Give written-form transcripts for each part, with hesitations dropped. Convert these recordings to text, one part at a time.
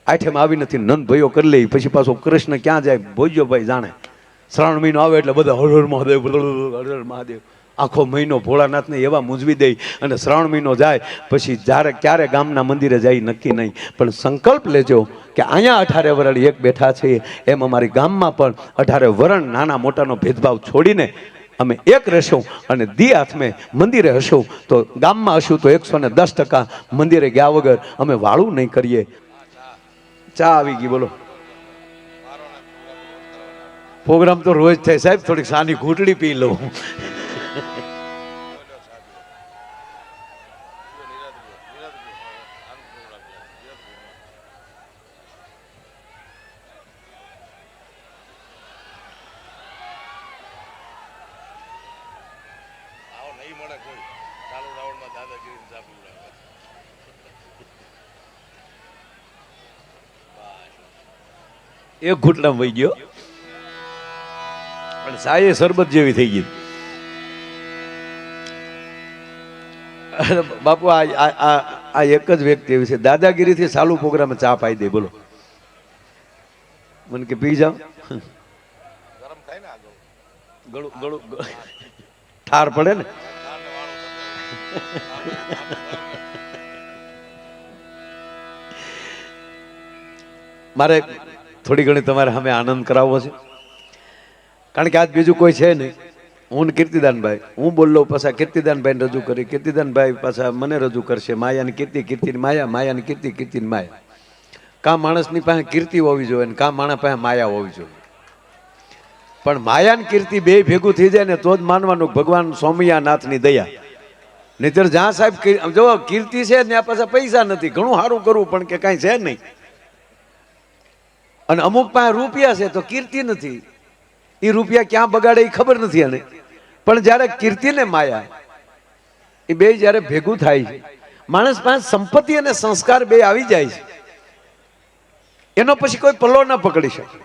આઠેમ આવી નથી, નંદ ભાઈઓ કરી લે, પછી પાછો કૃષ્ણ ક્યાં જાય ભોજ્યો ભાઈ જાણે. શ્રાવણ મહિનો આવે એટલે બધા હર હર મહાદેવ, હર હર મહાદેવ, આખો મહિનો ભોળાનાથને એવા મૂંઝવી દે. અને શ્રાવણ મહિનો જાય પછી જ્યારે ક્યારે ગામના મંદિરે જાય નક્કી નહીં, પણ સંકલ્પ લેજો કે અહીંયા 18 વરણ એક બેઠા છે, એમ અમારી ગામમાં પણ 18 વરણ નાના મોટાનો ભેદભાવ છોડીને અમે એક રહેશું. અને દી હાથમે મંદિરે હશું તો ગામમાં હશું તો 110% મંદિરે ગયા વગર અમે વાળું નહીં કરીએ. ચા આવી ગઈ, બોલો. પ્રોગ્રામ તો રોજ થાય સાહેબ, થોડીક સાની ઘૂંટડી પી લઉં. એક ઘૂંટડા વહી ગયો પણ સાયે શરબત જેવી થઈ ગઈ. બાપુ આ એક જ વ્યક્તિ એવી છે, દાદાગીરીથી ચાલુ પ્રોગ્રામ ચા પાઈ દે. બોલો, મને કે પી જાઓ, ગળું ગળું ઠાર પડે ને. મારે થોડી ઘણી તમારે સામે આનંદ કરાવવો છે, કારણ કે આજ બીજું કોઈ છે નહીં. હું કીર્તિદાનભાઈ, હું બોલો પાછા કીર્તિદાનભાઈ રજૂ કરી, કીર્તિદાનભાઈ પાછા મને રજૂ કરશે. માયાની કીર્તિ, કીર્તિની માયા, માયાની કીર્તિ, કીર્તિની માયા. કાં માણસની પાસે કીર્તિ હોવી જોઈએ ને કાં માણસ પાસે માયા હોવી જોઈએ. પણ માયાની કીર્તિ બે ભેગું થઈ જાય ને તો જ માનવાનું ભગવાન સોમયાનાથની દયા. નહીતર જ્યાં સાહેબ જો કીર્તિ છે ત્યાં પાછા પૈસા નથી, ઘણું સારું કરવું પણ કે કાંઈ છે નહીં. અને અમુક પાસે રૂપિયા છે તો કીર્તિ નથી, એ રૂપિયા ક્યાં બગાડે એ ખબર નથી એને. પણ જ્યારે કીર્તિ ને માયા એ બે જ્યારે ભેગું થાય છે, માણસ પાસે સંપત્તિ અને સંસ્કાર બે આવી જાય છે, એનો પછી કોઈ પલ્લો ના પકડી શકે.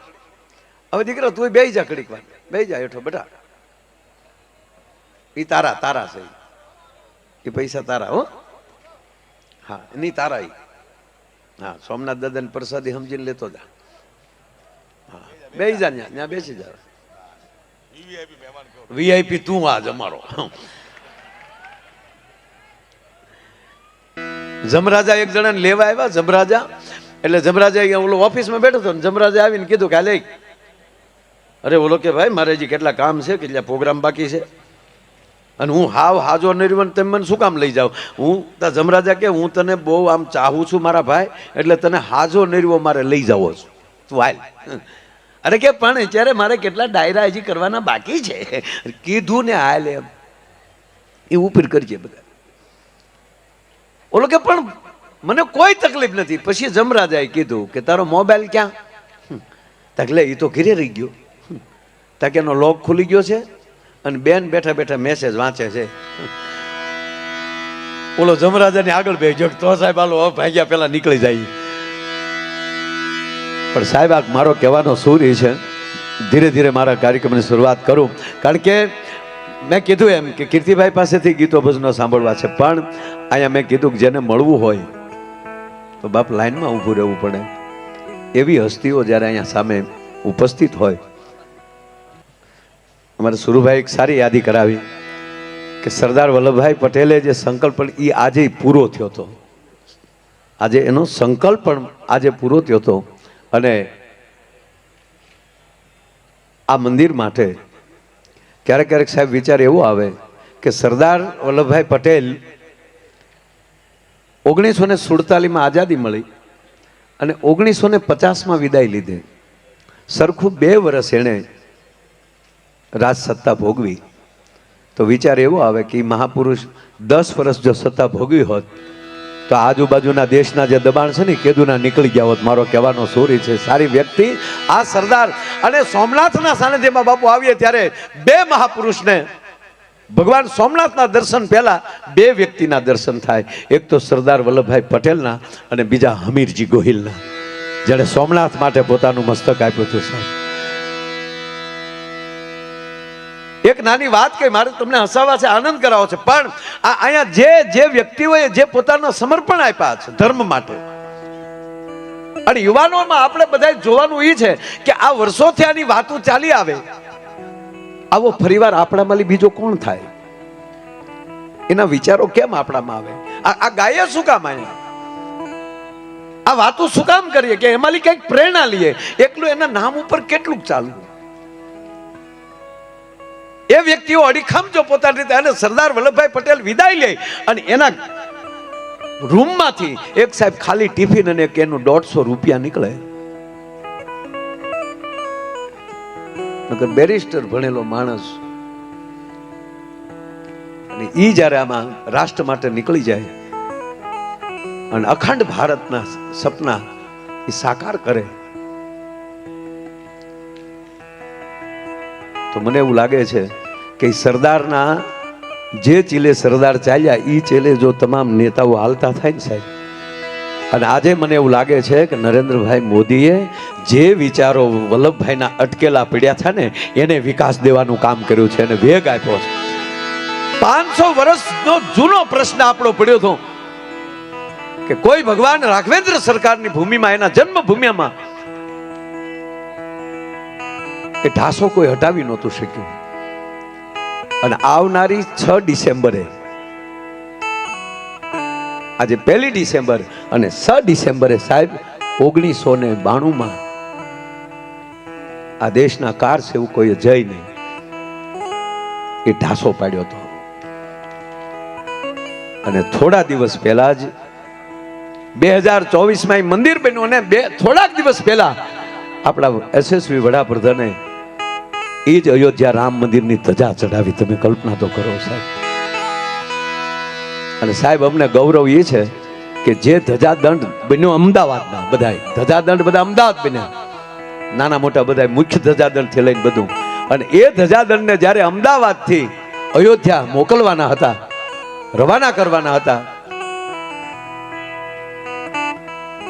હવે દીકરા તું બેહી જા, કડીક વાર બેહી જા હેઠો બેટા, એ તારા તારા છે, એ પૈસા તારા. હો હા, નહીં તારા. હા, સોમનાથ દાદાની પ્રસાદી સમજીને લેતો જા. હા, બેસી જા, ત્યાં બેસી જા. વીઆઈપી તું આજ અમારો. જમરાજા એક જણાને લેવા આવ્યા. જમરાજા એટલે જમરાજા ઓલો ઓફિસમાં બેઠો હતો ને જમરાજા આવીને કીધું કે હાલે. અરે ઓલો કે ભાઈ મારે હજી કેટલા કામ છે, કેટલા પ્રોગ્રામ બાકી છે, અને હું હાવ હાજો નહીં, તમે મને શું કામ લઈ જાઓ? હું જમરાજા કે હું તને બહુ આમ ચાહું છું મારા ભાઈ, એટલે તને હાજો નહીં મારે લઈ જાવો છું, તું હાલ. અરે કે પણ અત્યારે મારે કેટલા ડાયરા હજી કરવાના બાકી છે. કીધું ને હાલ એમ એ ઉપર કરજે બધા. ઓલો કે પણ મને કોઈ તકલીફ નથી. પછી જમરાજાએ કીધું કે તારો મોબાઈલ ક્યાં? તકલે એ તો ઘરે રહી ગયો. તાકે એનો લોક ખુલી ગયો છે અને બેન બેઠા બેઠા મેસેજ વાંચે છે. ઓલો જમરાજાની આગળ બેસજો તો સાહેબ આલો ભાગ્યા પેલા નીકળી જાય. પણ સાહેબ આ મારો કહેવાનો સૂર એ છે, ધીરે ધીરે મારા કાર્યક્રમની શરૂઆત કરું. કારણ કે મેં કીધું એમ કે કીર્તિભાઈ પાસેથી ગીતો ભજનો સાંભળવા છે, પણ અહીંયા મેં કીધું કે જેને મળવું હોય તો બાપ લાઈનમાં ઊભું રહેવું પડે. એવી હસ્તીઓ જ્યારે અહીંયા સામે ઉપસ્થિત હોય. અમારે સુરુભાઈ એક સારી યાદી કરાવી કે સરદાર વલ્લભભાઈ પટેલે જે સંકલ્પ પણ એ આજે પૂરો થયો હતો. આજે એનો સંકલ્પ પણ આજે પૂરો થયો હતો. અને આ મંદિર માટે ક્યારેક ક્યારેક સાહેબ વિચાર એવો આવે કે સરદાર વલ્લભભાઈ પટેલ 1947માં આઝાદી મળી અને 1950માં વિદાય લીધી. સરખું 2 વર્ષ એણે રાજ સત્તા ભોગવી. તો વિચાર એવો આવે કે મહાપુરુષ 10 વર્ષ જો સત્તા ભોગવી હોત તો આજુબાજુના દેશના જે દબાણ છે ને કેદુના નીકળી ગયા હોત. મારો કહેવાનો સૂરી છે સારી વ્યક્તિ આ સરદાર. અને સોમનાથના સાનિધ્યમાં બાપુ આવીએ ત્યારે 2 મહાપુરુષને ભગવાન સોમનાથના દર્શન પહેલા 2 વ્યક્તિના દર્શન થાય. એક તો સરદાર વલ્લભભાઈ પટેલના અને બીજા હમીરજી ગોહિલના, જેણે સોમનાથ માટે પોતાનું મસ્તક આપ્યું હતું. સાહેબ એક નાની વાત કે મારે તમને હસાવવા છે, આનંદ કરાવો છે, પણ અહીંયા જે વ્યક્તિઓએ જે પોતાનું સમર્પણ આપ્યા છે ધર્મ માટે, અને યુવાનોમાં આપણે બધા જોવાનું એ છે કે આ વર્ષોથી આની વાતો ચાલી આવે, આવો ફરીવાર આપણામાં બીજો કોણ થાય? એના વિચારો કેમ આપણામાં આવે? આ ગાય શું કામ આયા? આ વાતો શું કામ કરીએ કે એમાંથી કઈક પ્રેરણા લઈએ? એકલું એના નામ ઉપર કેટલું ચાલવું? એ વ્યક્તિઓ અડીખમ જો પોતાની રીતે, અને સરદાર વલ્લભભાઈ પટેલ વિદાય લે અને એના રૂમમાંથી એક સાહેબ ખાલી ટિફિન અને એનું 150 રૂપિયા નીકળે. નકર બેરિસ્ટર ભણેલો માણસ અને ઈ જ્યારે આમાં રાષ્ટ્ર માટે નીકળી જાય અને અખંડ ભારતના સપના એ સાકાર કરે, તો મને એવું લાગે છે કે સરદારના જે ચીલે સરદાર ચાલ્યા એ ચીલે જો તમામ નેતાઓ હાલતા થાય ને સાહેબ, અને આજે મને એવું લાગે છે કે નરેન્દ્રભાઈ મોદીએ જે વિચારો વલ્લભભાઈના અટકેલા પડ્યા હતા ને એને વિકાસ દેવાનું કામ કર્યું છે, એને વેગ આપ્યો છે. 500 વર્ષનો જૂનો પ્રશ્ન આપણો પડ્યો હતો કે કોઈ ભગવાન રાઘવેન્દ્ર સરકારની ભૂમિમાં, એના જન્મભૂમિમાં એ ઢાસો કોઈ હટાવી નહોતું શક્યું. અને આવનારી 6 ડિસેમ્બરે, આજે 1 ડિસેમ્બર અને 6 ડિસેમ્બરે સાહેબ 1992માં આ દેશના કાર સેવકોએ જઈને એ ઢાસો પાડ્યો હતો. અને થોડા દિવસ પહેલા જ 2024માં મંદિર બન્યું, અને થોડાક દિવસ પહેલા આપણા યશસ્વી વડાપ્રધાને એ જ અયોધ્યા રામ મંદિરની ધજા ચડાવી. તમે કલ્પના તો કરો સાહેબ. અને સાહેબ અમને ગૌરવ એ છે કે જે ધજાદંડ બન્યો અમદાવાદના, બધા ધજાદંડ બધા અમદાવાદ બન્યા, નાના મોટા બધા મુખ્ય ધજાદંડ થી લઈને બધું. અને એ ધજાદંડને જ્યારે અમદાવાદથી અયોધ્યા મોકલવાના હતા, રવાના કરવાના હતા,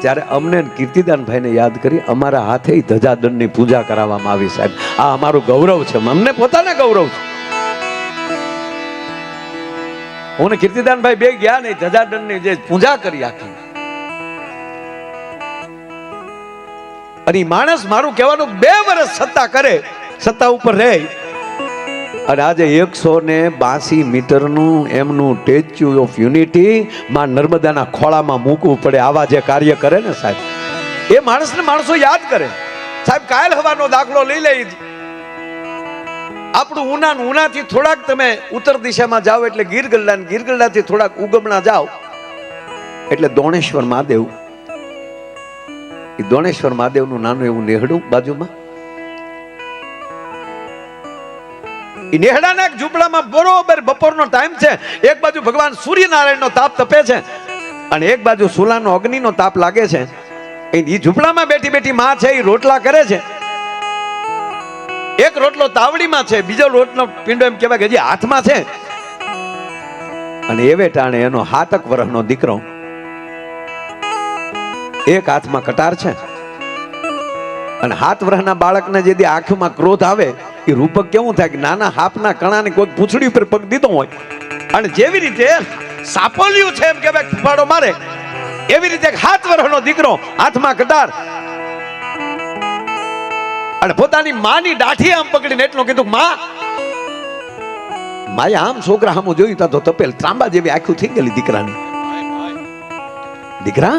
ત્યારે અમને કીર્તિદાનભાઈને યાદ કરી અમારા હાથે ધજાદંડની પૂજા કરાવવામાં આવી. સાહેબ આ અમારું ગૌરવ છે, અમને પોતાને ગૌરવ છે. હું ને કીર્તિદાનભાઈ બે ગયા ને ધજાદંડની જે પૂજા કરી આખી. અને માણસ મારું કહેવાનું 2 વર્ષ સત્તા કરે, સત્તા ઉપર રહે, અને આજે 182 મીટરનું એમનું સ્ટેચ્યુ ઓફ યુનિટી માં નર્મદાના ખોળામાં મૂકવું પડે. આવા જે કાર્ય કરે ને સાહેબ, એ માણસને માણસો યાદ કરે. સાહેબ કાયલ હવાનો દાખલો લઈ લે. આપણું ઉનાથી થોડાક તમે ઉત્તર દિશામાં જાઓ એટલે ગીરગલ્લા, ગીરગલ્લાથી થોડાક ઉગમણા જાઓ એટલે દોણેશ્વર મહાદેવ. એ દોણેશ્વર મહાદેવનું નાનું એવું નેહડું બાજુમાં, એ નેહડાના એક ઝૂંપડામાં બરોબર બપોરનો ટાઈમ છે. એક બાજુ ભગવાન સૂર્યનારાયણનો તાપ તપે છે અને એક બાજુ સુલાનો અગ્નિનો તાપ લાગે છે. એ ઝૂંપડામાં બેઠી બેઠી માં છે, એ રોટલા કરે છે. એક રોટલો તાવડીમાં છે, બીજો રોટલો પીંડો એમ કહેવાય કે હજી હાથમાં છે. અને એવે ટાણે એનો 7 વર્ષનો દીકરો, એક હાથમાં કટાર છે, અને 7 વર્ષના બાળકને જે આંખમાં ક્રોધ આવે એ રૂપક કેવું થાય કે નાના હાપના કણાને કોઈ પૂંછડી ઉપર પગ દીધો હોય, અને જેવી રીતે સાપોલિયું છે એમ કહેવાય ફૂફાડો મારે, એવી રીતે 7 વર્ષનો દીકરો હાથમાં કટાર, અને પોતાની માની દાઢી આમ પકડીને એટલું કીધું, માએ આમ છોકરા સામું જોયું તો તપેલ ત્રાંબા જેવી આખું થઈ ગયેલી દીકરાની. દીકરા,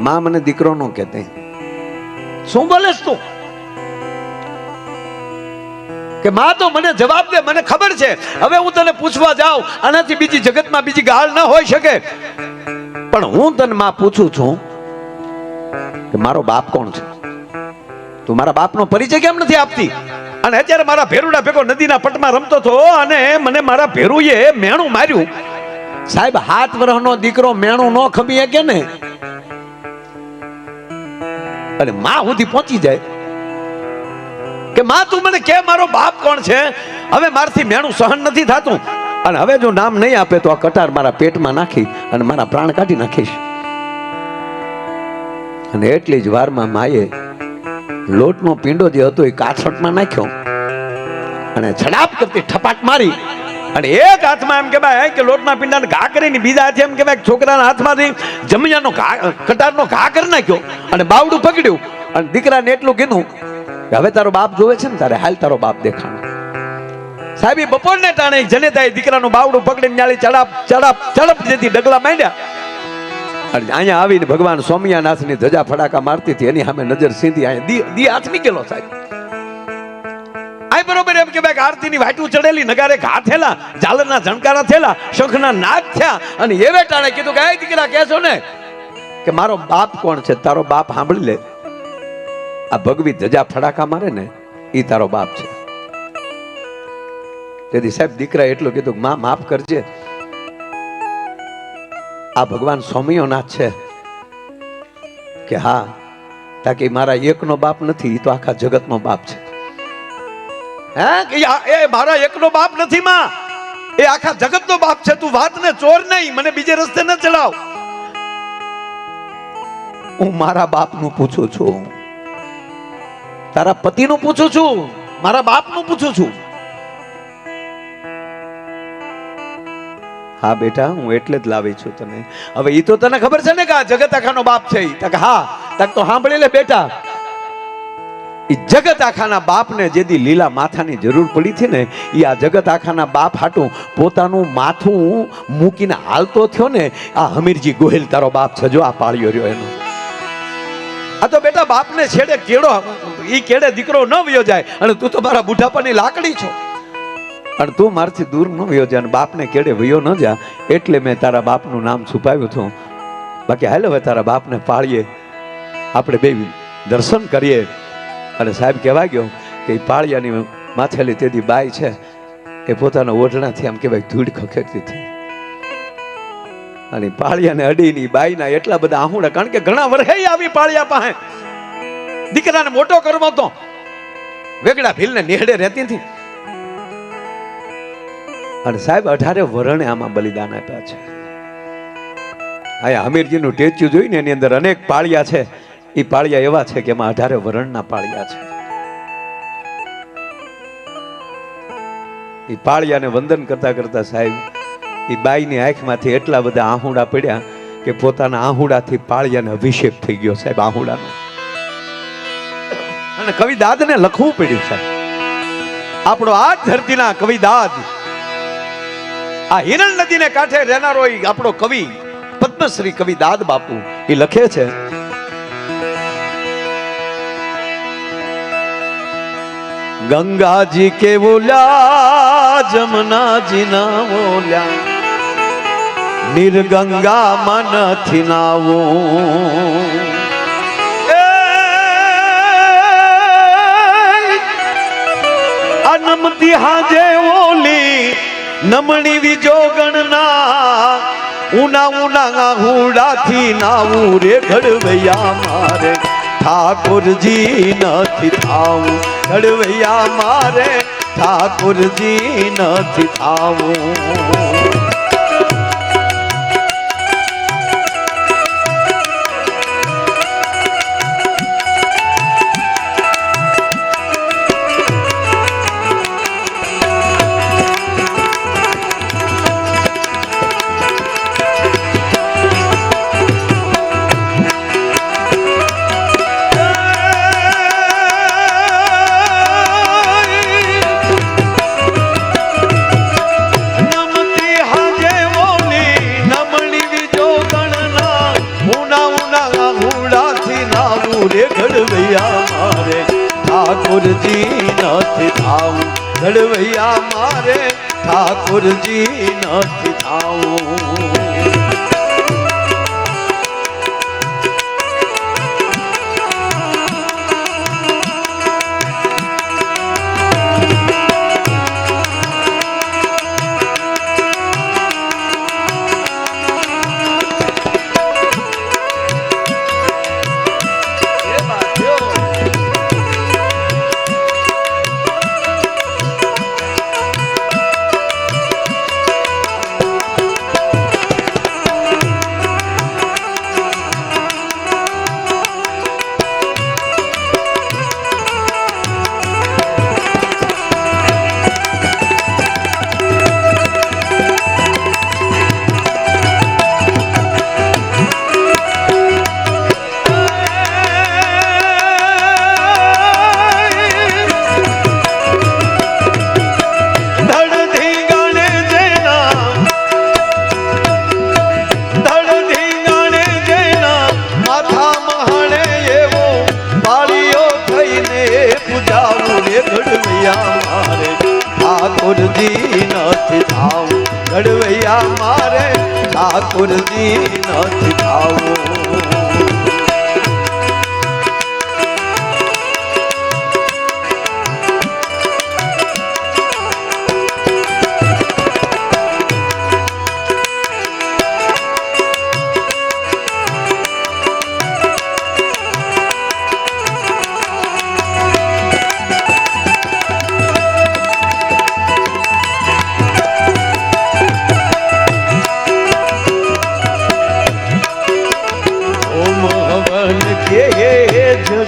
માં મને દીકરો નો કહેતે, શું બોલેસ તું? કે માં તો મને જવાબ દે, મને ખબર છે. હવે હું તને પૂછવા જાઉં આનાથી બીજી જગતમાં બીજી ગાળ ન હોઈ શકે, પણ હું તને માં પૂછું છું કે મારો બાપ કોણ છે? તું મારા બાપનો પરિચય કેમ નથી આપતી? અને અત્યારે મારા ભેરુડા ભેગો નદીના પટમાં રમતો હતો અને મને મારા ભેરુએ મેણું માર્યું. સાહેબ 7 વર્ષનો દીકરો મેણું ન ખમી કે ને, અને માં સુધી પહોંચી જાય કે માં તું મને કે મારો બાપ કોણ છે? હવે મારથી મેણું સહન નથી થતું, અને હવે જો નામ નહીં આપે તો આ કટાર મારા પેટમાં નાખી અને મારા પ્રાણ કાઢી નાખીશ. અને એટલી જ વારમાં માએ લોટનો પીંડો જે હતો એ કાથરટમાં નાખ્યો અને છડાપ કરતી ઠપાટ મારી અને એક હાથમાં એમ કે ભાઈ કે લોટના પિંડાને ઘા કરીને બીજા હાથે એમ કે ભાઈ છોકરાના હાથમાંથી જમિયાનો ઘા કટારનો ઘા કરી નાખ્યો અને બાવડું પકડ્યું અને દીકરાને એટલું કીધું કે હવે તારો બાપ જોવે છે ને તારે હાલ તારો બાપ દેખાણો. સાહેબ બપોરને ટાણે જનેતાએ દીકરાનું બાવડું પકડીને ન્યાલી ચડપ જેથી ડગલા માંડ્યા અને અહીંયા આવીને ભગવાન સોમયાનાથની ધજા ફડાકા મારતી હતી એની સામે નજર સીધી અહીંયા દી હાથ નીકળ્યો સાહેબ. આ બરોબર એમ કે ભાઈ આરતીની વાટું ચડેલી નગારે ઘા થયેલા ઝાલરના ઝણકારા થયેલા શંખના નાદ થયા અને એવે ટાણે કીધું કે એ દીકરા કહેશો ને કે મારો બાપ કોણ છે? તારો બાપ સાંભળી લે, આ ભગવી ધજા ફડાકા મારે ને એ તારો બાપ છે. તેથી સાહેબ દીકરા એટલું કીધું માં માફ કરજે, આ ભગવાન સોમયોનાથ છે કે હા તાકી મારા એકનો બાપ નથી, એ તો આખા જગતનો બાપ છે. હે કે એ મારા એકનો બાપ નથી માં, એ આખા જગતનો બાપ છે. તું વાતને ચોર નહીં, મને બીજે રસ્તે ન ચડાવ. હું મારા બાપનું પૂછું છું, તારા પતિનું પૂછું છું, મારા બાપનું પૂછું છું. હા બેટા હું એટલે જ લાવી છું તને. હવે ઈ તો તને ખબર છે ને કે આ જગત આખાનો બાપ છે. તક હા તક તો સાંભળી લે બેટા, ઈ જગત આખાના બાપને જેદી લીલા માથાની જરૂર પડી હતી ને, ઈ આ જગત આખાના બાપ હાટું પોતાનું માથું મૂકીને હાલતો થયો ને. આ હમીરજી ગોહિલ તારો બાપ છે, જો આ પાળ્યો રહ્યો એનો. આ તો બેટા બાપને છેડે કેડો, ઈ કેડે દીકરો ન વયો જાય. અને તું તો મારા બુઢાપાની લાકડી છો અને તું મારથી દૂર ન વયો જા અને બાપને કેડે વયો ન જા, એટલે મેં તારા બાપનું નામ છુપાવ્યું હતું. બાકી હાલ હવે તારા બાપને પાળીએ, આપણે બે દર્શન કરીએ. અને સાહેબ કહેવા ગયો કે પાળિયાની માથેલી તેદી બાઈ છે એ પોતાના ઓઢણાથી આમ કહેવાય ધૂળ ખખેરતી હતી અને પાળિયાને અડીની બાઈના એટલા બધા આહુડા, કારણ કે ઘણા વર્ષે આવી પાળિયા પાસે દીકરાને મોટો કરવો તો વેગડા ભીલને નેહડે રહેતી હતી. અને સાહેબ 18 વરણે આમાં બલિદાન આપ્યા છે. અહીંયા હમીરજીનું ટેચ્યુ જોઈને એની અંદર અનેક પાળિયા છે. એ પાળિયા એવા છે કે એમાં 18 વરણના પાળિયા છે. એ પાળિયાને વંદન કરતા કરતા સાહેબ એ બાઈની આંખમાંથી એટલા બધા આહુડા પડ્યા કે પોતાના આહુડાથી પાળિયાને અભિષેક થઈ ગયો સાહેબ, આહુડાનો. અને કવિદાદને લખવું પડ્યું સાહેબ. આપણો આ ધરતીના કવિદાદ, આ હિરણ નદીને કાંઠે રહેનારો આપણો કવિ પદ્મશ્રી કવિદાદ બાપુ એ લખે છે, ગંગાજી કે બોલ્યા જમનાજી ના બોલ્યા, નિર્ગંગા મનથી નાવો. નમતી હાજે ઓલી નમણી વિજો ગણના, ઉના ઉના હુડાથી નાવું રે ઘડવૈયા મારે ઠાકોરજી નથી થાવું. ઘડવૈયા મારે ઠાકોરજી નથી થાવું. ઠાકોરજી નથી થાવું. ઘડવૈયા મારે ઠાકોરજી નથી થાવું. ઠાકોરજી નથી થાવું, ઘડવૈયા મારે ઠાકોરજી નથી થાવું.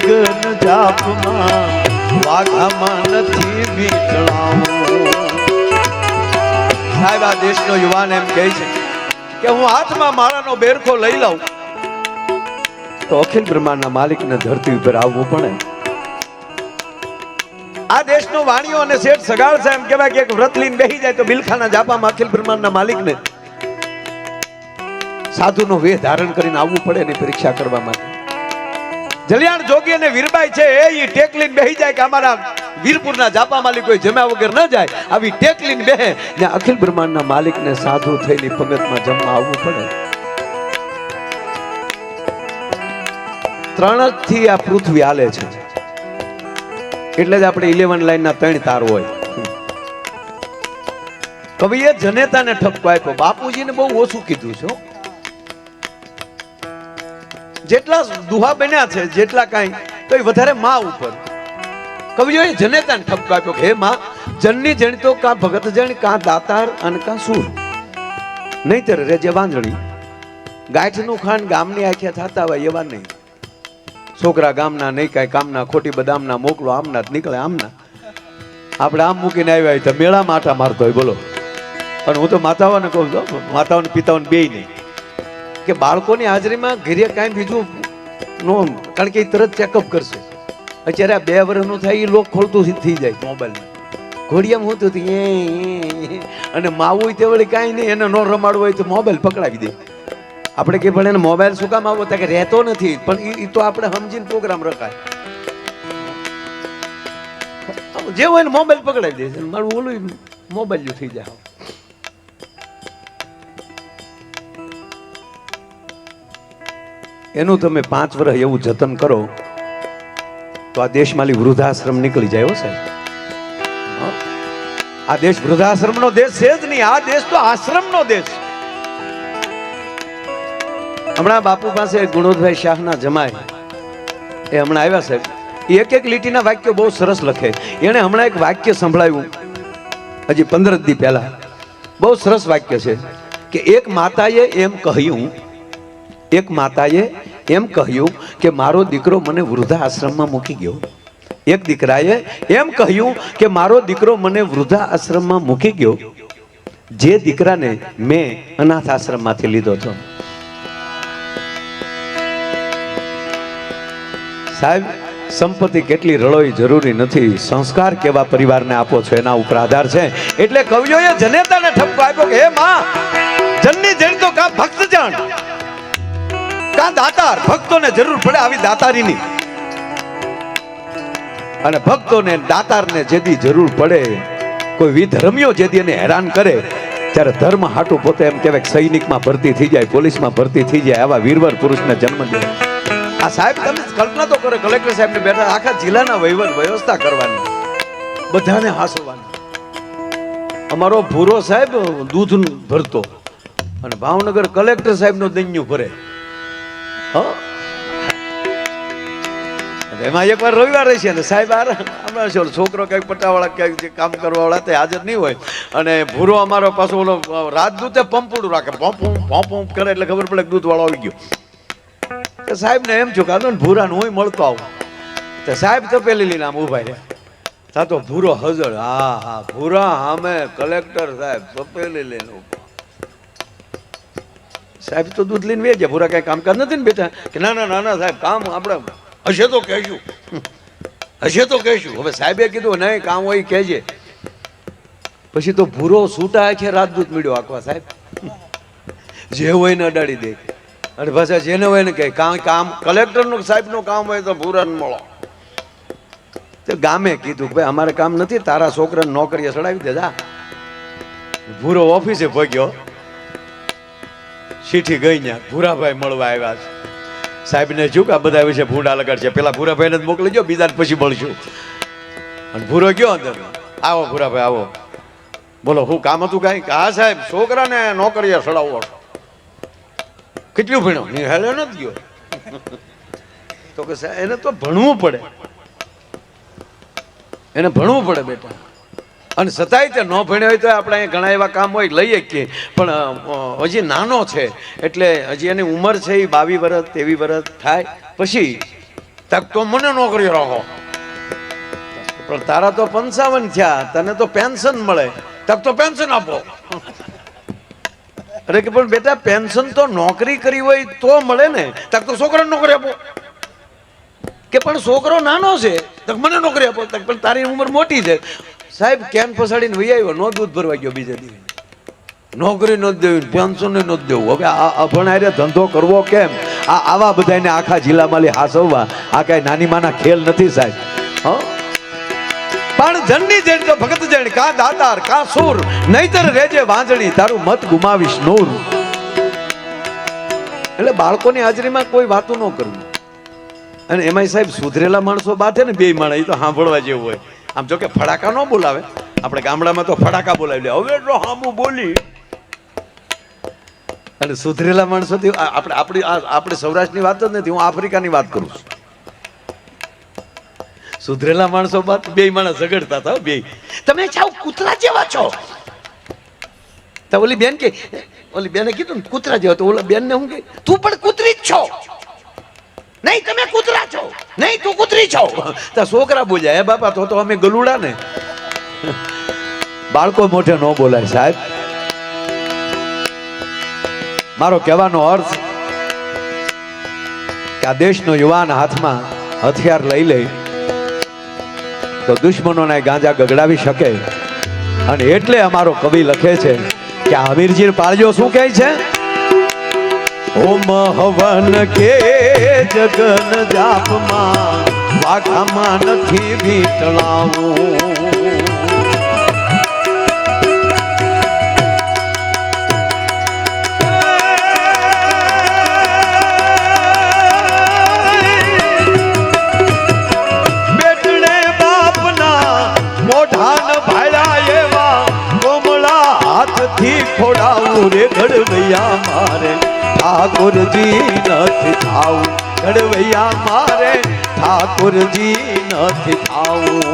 જગન જાપમાં વાઘામાં નથી વીટળાવું. સાહેબ આ દેશનો યુવાન એમ કહે છે કે હું હાથમાં માળાનો બેરખો લઈ લઉં તો અખિલ બ્રહ્માંડના માલિકને ધરતી ઉપર આવવું પડે. આ દેશનો વાણીઓ અને શેઠ સગાળ સાહેબ કહેવાય કે એક વ્રત લઈને બેસી જાય તો બિલખાના જાપામાં અખિલ બ્રહ્માંડના માલિકને સાધુનો વેહ ધારણ કરીને આવવું પડે એની પરીક્ષા કરવા માટે. જલિયાણ જોગી અને વીરબાઈ છે એ ટેકલીન બેહી જાય કે અમારા વીરપુરના જાપા માલિક કોઈ જમ્યા વગર ન જાય. આવી ટેકલીન બેહે ને અખિલ બ્રહ્માંડના માલિકને સાધુ થઈને પંગતમાં જમવા આવવું પડે. ત્રણ થી આ પૃથ્વી હાલે છે એટલે જ આપણે 11 લાઈનના 3 તાર હોય. કવિએ જનેતાને ઠપકો આપ્યો. બાપુજીને બહુ ઓછું કીધું છે. જેટલા દુહા બન્યા છે જેટલા કાંઈ તો એ વધારે માં ઉપર. કવિઓએ જનેતાને ઠપકો આપ્યો કે હે માં, જનની જણી તો કા ભગત જણી, કા દાતાર અને કા સૂર, નહીતર રેજે વાંજણી. ગાંઠનું ખાંડ ગામની આંખે થતા હોય એવા નહીં. છોકરા ગામના નહીં કાંઈ કામના, ખોટી બદામના મોકલો આમના જ નીકળે આમના. આપણે આમ મૂકીને આવ્યા હોય તો મેળામાં આટા મારતો હોય બોલો. પણ હું તો માતાઓને કહું છું, માતાઓને પિતાઓને બેય નહીં કે બાળકોની હાજરીમાં ઘરે કાંઈ બીજું નો, કારણ કે એ તરત ચેકઅપ કરશે. અત્યારે આ 2 વર્ષનું થાય એ લોક ખોલતું થઈ જાય મોબાઈલમાં. ઘોડિયામાં હું તો અને માવું તે વળી કાંઈ નહીં, એને નો રમાડવું હોય તો મોબાઈલ પકડાવી દે. આપણે કે પણ એને મોબાઈલ શું કામ આવો કે રહેતો નથી, પણ એ તો આપણે સમજીને પ્રોગ્રામ રખાય. જે હોય ને મોબાઈલ પકડાવી દે છે, મારું ઓલું મોબાઈલ થઈ જાય. એનું તમે 5 વર્ષ એવું જતન કરો તો આ દેશમાંથી વૃદ્ધાશ્રમ નીકળી જાય. સાહેબ આ દેશ વૃદ્ધાશ્રમનો દેશ છે જ નહીં, આ દેશ તો આશ્રમનો દેશ. હમણાં બાપુ પાસે ગુણોદભાઈ શાહના જમાય એ હમણાં આવ્યા સાહેબ. એક લીટીના વાક્યો બહુ સરસ લખે. એને હમણાં એક વાક્ય સંભળાવ્યું હજી 15 દી પહેલા. બહુ સરસ વાક્ય છે કે એક માતાએ એમ કહ્યું કે મારો દીકરો મને વૃદ્ધાશ્રમમાં મૂકી ગયો. એક દીકરાએ એમ કહ્યું કે મારો દીકરો મને વૃદ્ધાશ્રમમાં મૂકી ગયો, જે દીકરાને મેં અનાથ આશ્રમમાંથી લીધો હતો. સાહેબ સંપત્તિ કેટલી રળોઈ જરૂરી નથી, સંસ્કાર કેવા પરિવારને આપો છો એના ઉપર આધાર છે. એટલે કવિઓએ જનેતાને ઠપકો આપ્યો કે હે માં, જનની જણ તો કા ભક્ત જાણ, કા દાતાર. ભક્તોને જરૂર પડે આવી દાતારીની, અને ભક્તોને દાતારને જેદી જરૂર પડે, કોઈ વિધર્મીઓ જેદી એને હેરાન કરે ત્યારે ધર્મ હાટું પોતે એમ કહેવાય કે સૈનિકમાં ભરતી થઈ જાય, પોલીસમાં ભરતી થઈ જાય, આવા વીરવર પુરુષને જન્મ દે. આ સાહેબ તમે કલ્પના તો કરો, કલેક્ટર સાહેબને બેઠા આખા જિલ્લાના વહીવટ વ્યવસ્થા કરવાની, બધાને હાંસવાની. અમારો ભૂરો સાહેબ દૂધ ભરતો અને ભાવનગર કલેક્ટર સાહેબનો દૈન્યું ભરે. એમાં એકવાર રવિવાર રહેશે ને સાહેબ હમણાં છોકરો કઈક પટ્ટાવાળા કઈક કામ કરવા વાળા તે હાજર નહીં હોય, અને ભૂરો અમારો પાછો ઓલો રાજદૂતે પંપુડું રાખે, પંપ કરે એટલે ખબર પડે દૂધ વાળો આવી ગયો. સાહેબ ને એમ છું કાઢો ને ભૂરા હું મળતો આવું. તો સાહેબ તો પેલી લઈને આમ ઉભા રહ્યા, તો ભૂરો હજર. હા ભૂરા સામે કલેક્ટર સાહેબ તો પેલી લઈને ઉભા. સાહેબ તો દૂધ લઈને વેચ્યા, ભૂરા કઈ કામકાજ નથી ને બેટા કે ના સાહેબ કામ આપણે હશે તો કહેશું. હવે સાહેબે કીધું નહીં કામ હોય કહેજે. પછી તો ભૂરો છૂટા છે રાજદૂત મળ્યો આખવા સાહેબ, જે હોય ને અડાડી દે. અને પાછા જેને હોય ને કે કામ કલેક્ટરનું સાહેબનું કામ હોય તો ભૂરાને મળો. ગામે કીધું ભાઈ અમારે કામ નથી, તારા છોકરાને નોકરીએ ચડાવી દે જા. ભૂરો ઓફિસે ભોગ્યો, ચીઠી ગઈ ત્યાં ભૂરાભાઈ મળવા આવ્યા છે. સાહેબને શું કે આ બધા વિશે ભૂંડા લગાડશે, પેલા ભૂરાભાઈને જ મોકલી ગયો, બીજાને પછી મળશું. અને ભૂરો ગયો અંદર, આવો ભૂરાભાઈ આવો, બોલો શું કામ હતું કાંઈ? હા સાહેબ છોકરાને નોકરીએ સડાવવો. કેટલું ભણ્યો? નિહાળ્યો નથી ગયો. તો કે સાહેબ એને તો ભણવું પડે, એને ભણવું પડે બેટા. અને છતાંય તે ન ભણ્યો હોય તો આપણે અહીંયા ઘણા એવા કામ હોય લઈએ કે, પણ હજી નાનો છે એટલે હજી એની ઉંમર છે એ 22 વર્ષ 23 વર્ષ થાય પછી તક તો મને નોકરી રાખો. પણ તારા તો 55 થયા, તને તો પેન્શન મળે, તક તો પેન્શન આપો. અરે કે પણ બેટા પેન્શન તો નોકરી કરી હોય તો મળે ને, તક તો છોકરાને નોકરી આપો. કે પણ છોકરો નાનો છે, તક મને નોકરી આપો. તક પણ તારી ઉંમર મોટી છે. સાહેબ કેન પસાડીને વહી આવ્યો, નો દૂધ ભરવા ગયો બીજે દિવસે. નોકરી નથી દેવી, પેન્શન નથી દેવું. હવે આ અભણાયરે ધંધો કરવો કેમ? આવા બધાને આખા જિલ્લામાં હાસવવા આ કઈ નાની માના ખેલ નથી સાહેબ. પણ જણની જણ તો ભગત જણ, કા દાતાર કા સુર, નહીતર રેજે વાંજણી તારું મત ગુમાવીશ નૂર. એટલે બાળકોની હાજરીમાં કોઈ વાતો ન કરવી. અને એમાંય સાહેબ સુધરેલા માણસો બાથે ને બે માણસ, એ તો સાંભળવા જેવું હોય. આમ જો કે ફડાકા ન બોલાવે, આપણે ગામડામાં તો ફડાકા બોલાવી લે, હવે તો હામું બોલી. અને સુધરેલા માણસોથી આપણે સૌરાષ્ટ્રની વાત જ નથી, હું આફ્રિકાની વાત કરું છું. સુધરેલા માણસો બાદ બે માણસ ઝઘડતા હતા. બે તમે જાવ કૂતરા જેવા છો. તો ઓલી બેન કે, ઓલી બેને કીધું ને કૂતરા જેવા, તો ઓલા બેન ને હું કે તું પણ કૂતરી જ છો. નહીં તમે કૂતરા છો, નહીં તું કૂતરી છો. તો છોકરા બોલ્યા હે બાપા તો અમે ગલુડા ને. બાળકો મોઢે ન બોલાય સાહેબ. મારો કહેવાનો અર્થ કે આ દેશનો યુવાન હાથમાં હથિયાર લઈ લે તો દુશ્મનોના ગાંજા ગગડાવી શકે. અને એટલે અમારો કવિ લખે છે કે હમીરજી પાળજો શું કહે છે? ઓમ હવન કે જગન જાપમાં વાઘામાં નથી વીટલાવું. બેટણે બાપના મોઢાન ભાડ્યા એવા કોમળા હાથથી ખોડાવું રે ઘડવૈયા મારે ઠાકોરજી નથી થાવું. ઘડવૈયા મારે ઠાકોરજી નથી થાવું.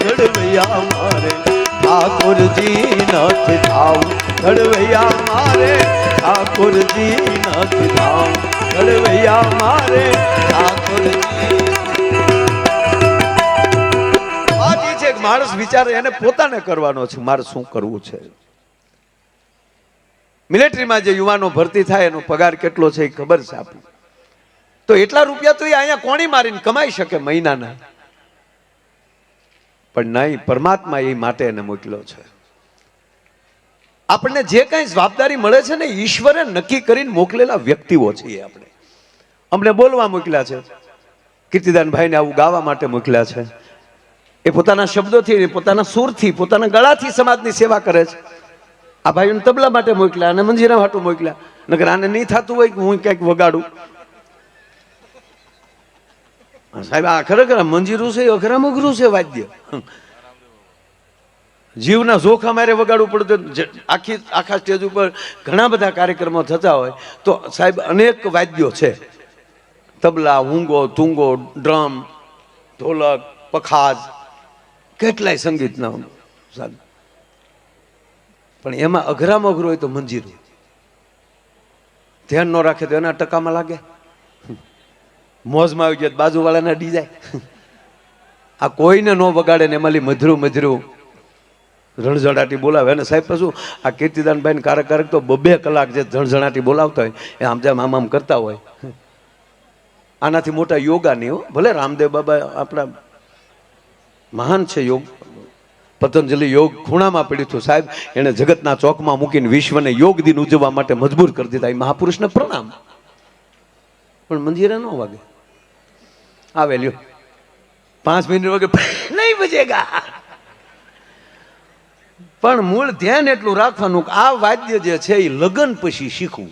ઘડવૈયા મારે ઠાકોરજી નથી થાવું. ઘડવૈયા મારે ઠાકોરજી નથી થાવું. ઘડવૈયા મારે ઠાકોરજી. બાકી છે માણસ વિચારે એને પોતાને કરવાનો છે, મારે શું કરવું છે. મિલિટરીમાં જે યુવાનો ભરતી થાય એનો પગાર કેટલો છે એ ખબર છે આપણને. તો એટલા રૂપિયા તો એ અહીંયા કોણી મારીને કમાઈ શકે મહિનાના. પણ નહીં, પરમાત્મા એ માટે એને મોકલ્યો છે. આપણને જે કઈ જવાબદારી મળે છે ને ઈશ્વરે નક્કી કરીને મોકલેલા વ્યક્તિઓ છીએ આપણે. અમને બોલવા મોકલ્યા છે, કીર્તિદાનભાઈને આવું ગાવા માટે મોકલ્યા છે. એ પોતાના શબ્દોથી, પોતાના સુરથી, પોતાના ગળાથી સમાજની સેવા કરે છે. આ ભાઈઓને તબલા માટે મોકલ્યા અને મંજીરા માટે મોકલ્યા. નકર આને નહીં થતું હોય કે હું ક્યાંક વગાડું. સાહેબ આ ખરેખર મંજીરું છે, અઘરામ અઘરું છે વાદ્ય. જીવના જોખમ મારે વગાડવું પડતું. આખા સ્ટેજ ઉપર ઘણા બધા કાર્યક્રમો થતા હોય તો સાહેબ અનેક વાદ્યો છે, તબલા, હુંગો, તુંગો, ડ્રમ, ઢોલક, પખાજ, કેટલાય સંગીતના સાધન. પણ એમાં અઘરામાં અઘરું હોય તો મંજીરું. ધ્યાન ન રાખે તો એના ટકામાં લાગે. મોજમાં આવી ગયો બાજુવાળાને ડી જાય. આ કોઈને ન વગાડે ને એમાં મધરું મધરું ઝણઝણાટી બોલાવે. અને સાહેબ શું આ કીર્તિદાનભાઈ ને કારક કારક તો 2 કલાક જે ઝણઝણાટી બોલાવતા હોય એ આમ જેમ આમ કરતા હોય. આનાથી મોટા યોગા નહીં હો. ભલે રામદેવ બાબા આપણા મહાન છે યોગ. પતંજલિ યોગ ખૂણામાં પડ્યું હતું સાહેબ. એને જગતના ચોકમાં મૂકીને વિશ્વને યોગ દિન ઉજવવા માટે મજબૂર કરી દીધા. એ મહાપુરુષને પ્રણામ. પણ મંજીરા ન વાગે. આવે લ્યો 5 મિનિટ વાગે નહીં બજેગા. પણ મૂળ ધ્યાન એટલું રાખવાનું કે આ વાદ્ય જે છે એ લગ્ન પછી શીખવું.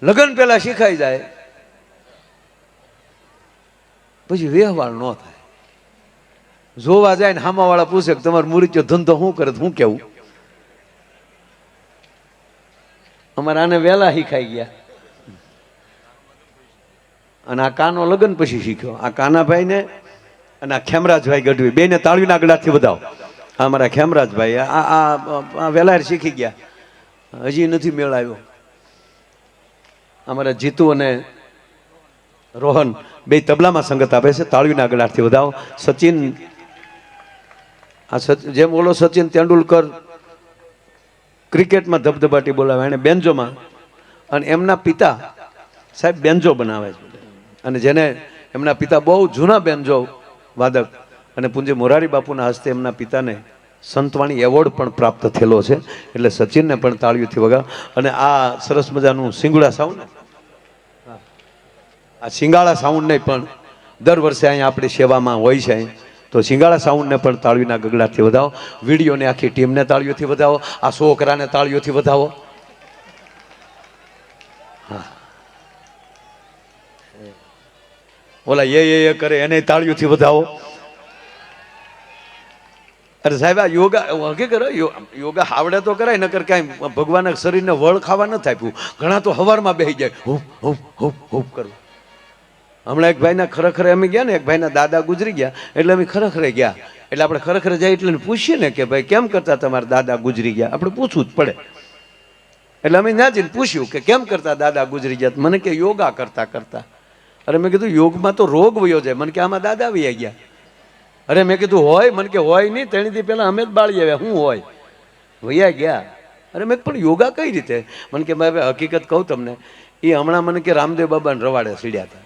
લગ્ન પહેલા શીખાઈ જાય પછી વ્યવહાર ન થાય. જોવા જાય ને હામાવાળા પૂછે કે તમારો મુરીચો ધંધો શું કરે? હું કેવું અમારે આને વહેલા શીખાઈ ગયા. અને આ કાનો લગ્ન પછી શીખ્યો. આ કાનાભાઈ ને અને આ ખેમરાજભાઈ ગઢવી બેને તાળીના ગળાથી વધાવો. આ મારા ખેમરાજભાઈ આ વહેલા શીખી ગયા. હજી નથી મેળ આવ્યો. અમારા જીતુ અને રોહન બે તબલામાં સંગત આપે છે. તાળીના ગળાથી વધાવો. સચિન જેમ ઓલો સચિન તેંડુલકર ક્રિકેટમાં ધબધબાટી બોલાવે એને બેન્જોમાં. અને એમના પિતા સાહેબ બેન્જો બનાવે છે. અને જેને એમના પિતા બહુ જૂના બેન્જો વાદક અને પૂજ્ય મોરારી બાપુના હસ્તે એમના પિતાને સંતવાણી એવોર્ડ પણ પ્રાપ્ત થયેલો છે. એટલે સચિનને પણ તાળીઓથી વગાડ. અને આ સરસ મજાનું સિંગુડા સાઉન્ડ, આ સિંગાળા સાઉન્ડને પણ દર વર્ષે અહીંયા આપણી સેવામાં હોય છે. તો સિંગાળા સાઉન્ડને પણ તાળીના ગગડાથી વધાવો. વિડીયોને આખી ટીમને તાળીઓથી વધાવો. આ છોકરાને તાળીઓથી વધાવો. હા, ઓલા એ કરે એને તાળીઓથી વધાવો. અરે સાહેબ આ યોગા હકી કરો. યોગા આવડે તો કરાય, નકર કાંઈ ભગવાનના શરીરને વળ ખાવા નથી આપ્યું. ઘણા તો હવારમાં બેસી જાય હુપ હુપ હુપ હુપ કરવું. હમણાં એક ભાઈના ખરેખર અમે ગયા ને, એક ભાઈના દાદા ગુજરી ગયા એટલે અમે ખરેખરે ગયા. એટલે આપણે ખરેખર જાય એટલે પૂછીએ ને કે ભાઈ કેમ કરતા તમારા દાદા ગુજરી ગયા? આપણે પૂછવું જ પડે. એટલે અમે ત્યાં જઈને પૂછ્યું કે કેમ કરતા દાદા ગુજરી ગયા? મને કે યોગા કરતા કરતા. અરે મેં કીધું યોગમાં તો રોગ વયો જાય. મને કે આમાં દાદા વયા ગયા. અરે મેં કીધું હોય? મને કે હોય નહીં, તેણીથી પહેલાં અમે જ બાળી આવ્યા. શું હોય? વયા ગયા. અરે મેં પણ યોગા કઈ રીતે? મને કે ભાઈ હકીકત કહું તમને, એ હમણાં મને કે રામદેવ બાબાને રવાડે સીડ્યા હતા.